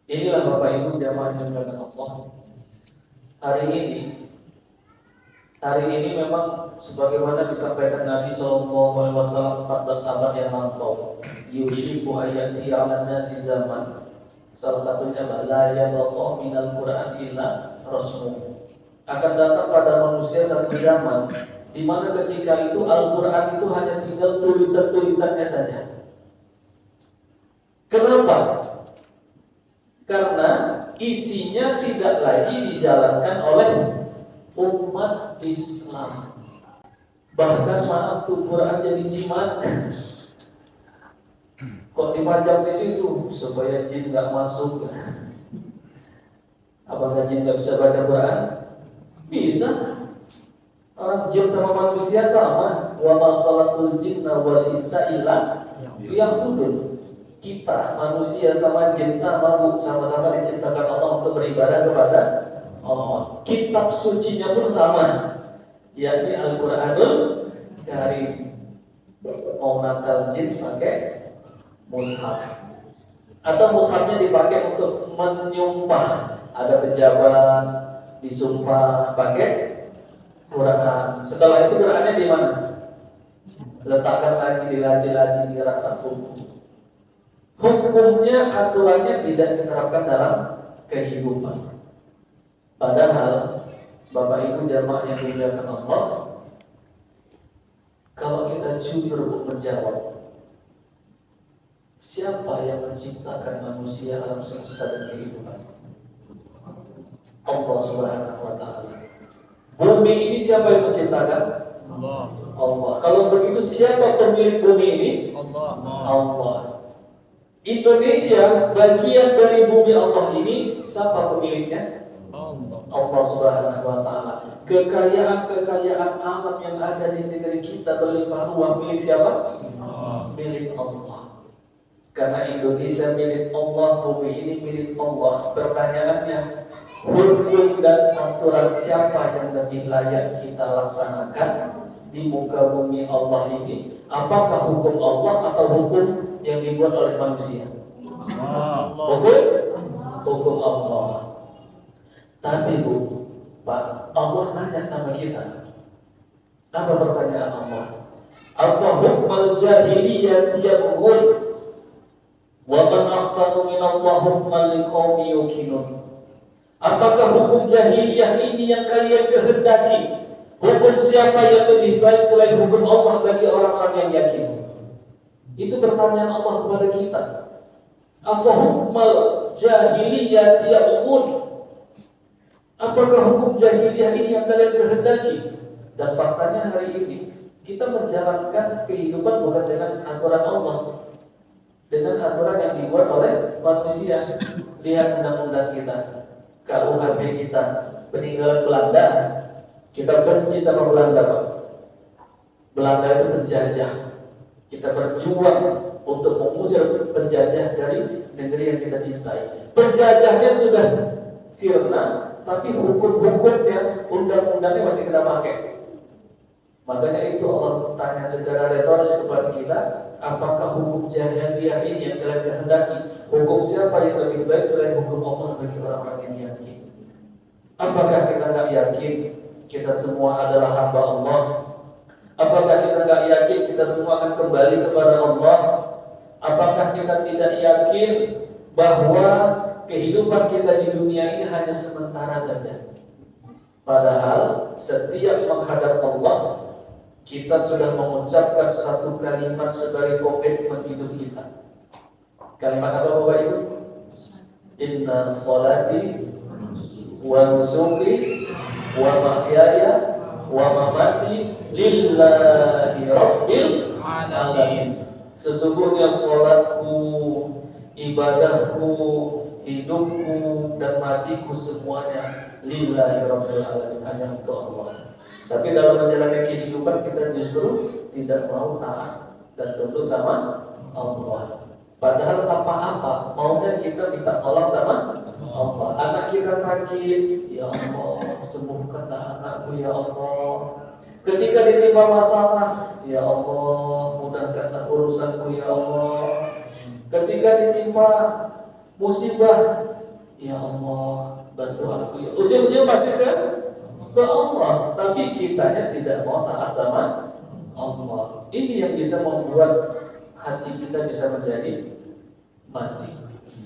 Inilah Bapak Ibu jamaah yang dimuliakan Allah. Hari ini memang sebagaimana disampaikan Nabi SAW 14 abad yang lampau, yushiku ayati ala nasi zaman. Salah satunya la yabqa minal Qur'an illa rasmuh. Akan datang pada manusia satu zaman di mana ketika itu Al-Qur'an itu hanya tinggal tulisan-tulisannya saja. Kenapa? Karena isinya tidak lagi dijalankan oleh umat Islam. Bahkan maaf tuh Quran jadi jimat. Kok dipajang di situ supaya jin nggak masuk? Apakah jin nggak bisa baca Quran? Bisa. Orang jin sama manusia sama. Wa ma khalaqul jinna wal insa illa liya'budun. Kita manusia sama jin sama-sama diciptakan Allah untuk beribadah kepada Allah. Kitab sucinya pun sama, yakni Al-Qur'anul Karim. Mau nakal jin pakai mushaf, atau mushafnya dipakai untuk menyumpah. Ada pejabat disumpah pakai Quran. Setelah itu Qurannya di mana? Letakkan lagi di laci-laci di rak hukum. Hukumnya, aturannya tidak diterapkan dalam kehidupan. Padahal Bapak Ibu jamaah yang dimuliakan Allah, kalau kita jujur menjawab, siapa yang menciptakan manusia alam semesta dan kehidupan? Allah Subhanahu wa Ta'ala. Bumi ini siapa yang menciptakan? Allah. Kalau begitu siapa pemilik bumi ini? Allah. Indonesia bagian dari bumi Allah ini, siapa pemiliknya? Allah Subhanahu wa Ta'ala. Kekayaan alam yang ada di negeri kita berlimpah ruah milik siapa? Milik Allah. Karena Indonesia milik Allah, bumi ini milik Allah. Pertanyaannya, hukum dan aturan siapa yang lebih layak kita laksanakan di muka bumi Allah ini? Apakah hukum Allah atau hukum yang dibuat oleh manusia? Hukum Allah. Tapi Bu, Pak, Allah nanya sama kita. Apa pertanyaan Allah? Apa hukmal jahiliyah yabghun wa man ahsanu minallahi hukman liqaumin yuqinun. Apakah hukum jahiliyah ini yang kalian kehendaki? Hukum siapa yang lebih baik selain hukum Allah bagi orang-orang yang yakin? Itu pertanyaan Allah kepada kita. Apa hukmal jahiliyah yabghun? Apakah hukum jahiliyah ini yang kalian kehendaki? Dan faktanya hari ini kita menjalankan kehidupan bukan dengan aturan Allah, dengan aturan yang dibuat oleh manusia. Lihat undang-undang kita, KUHP kita, peninggalan Belanda. Kita benci sama Belanda, Pak. Belanda itu penjajah. Kita berjuang untuk mengusir penjajah dari negeri yang kita cintai. Penjajahnya sudah sirna, tapi hukum-hukumnya, undang-undangnya masih kita pakai. Makanya itu Allah tanya secara retoris kepada kita, apakah hukum jahiliyah ini yang kalian kehendaki? Hukum siapa yang lebih baik selain hukum Allah bagi orang-orang yang yakin? Apakah kita tidak yakin kita semua adalah hamba Allah? Apakah kita tidak yakin kita semua akan kembali kepada Allah? Apakah kita tidak yakin bahwa kehidupan kita di dunia ini hanya sementara saja? Padahal setiap menghadap Allah, kita sudah mengucapkan satu kalimat sebagai komitmen hidup kita. Kalimat apa Bapak Ibu? Inna sholati wa nusuki wa mahyaya wa mamati lillahi rabbil alamin. Sesungguhnya sholatku, ibadahku, hidupku dan matiku semuanya lillahi rabbil alamin, hanya untuk Allah. Tapi dalam menjalani kehidupan kita justru tidak mau taat dan tunduk sama Allah. Padahal apa-apa maunya kita minta tolong sama Allah. Anak kita sakit, ya Allah sembuhkanlah anakku ya Allah. Ketika ditimpa masalah, ya Allah mudahkanlah urusanku ya Allah. Ketika ditimpa musibah, Ya Allah, bantu aku ya. Ujung-ujung pasti ke Allah, tapi kitanya tidak mau taat sama Allah. Ini yang bisa membuat hati kita bisa menjadi mati.